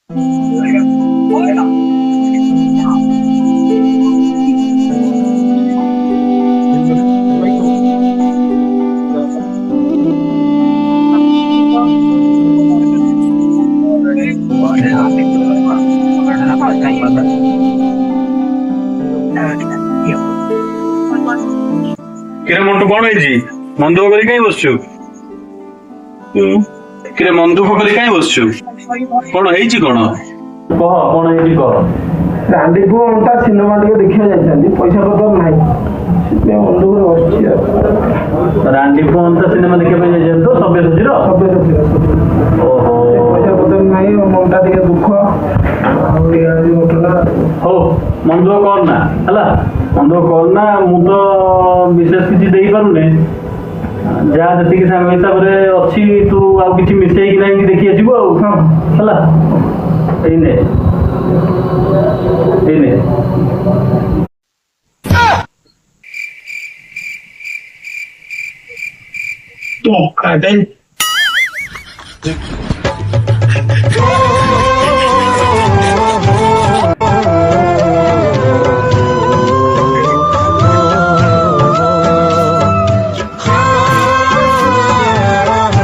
কিরে মন্টু କଣ ହେଇଛି? ମନ ଦୁଃଖ କରି କାହିଁ ବସିଛୁ? କିରେ ମନ ଦୁଃଖ କରି କାହିଁ ବସିଛୁ? କଣ ହେଇଛି କଣ? କହ କଣ ହେଇଛି କହ। ରାଣ୍ଡିକୁ ତା ସିନେମା ଟିକେ ଦେଖିବାକୁ ଯାଇଛନ୍ତି, ପଇସା ପତ୍ର ନାହିଁ, ସେଥିପାଇଁ ମନ ଦୁଃଖରେ ବସିଛି ଆଉ। ରାଣ୍ଡି ଫୋନ ତା ସିନେମା ଦେଖିବା ପାଇଁ ଯାଇଛନ୍ତି ତ ସବ୍ୟସାଚୀର? ସବ୍ୟସାଚୀର ଓହୋ ପଇସା ପତ୍ର ନାହିଁ, ମନଟା ଟିକେ ଦୁଃଖ ଆଉ ଏଇଆ ହଉଛି ଘଟଣା। ହଉ ମନ ଦୁଃଖ କରନା ହେଲା, ମନ ଦୁଃଖ କରନା। ମୁଁ ତ ବିଶେଷ କିଛି ଦେଇପାରୁନି, ଯାହା ଯେତିକି ସାଙ୍ଗ ହିସାବରେ ଅଛି ତୁ ଆଉ କିଛି ମିଶେଇକି ଯାଇକି ଦେଖି ଆସିବୁ ଆଉ ହେଲା। ଏଇନେ ଏଇନେ ଟଙ୍କାଟେ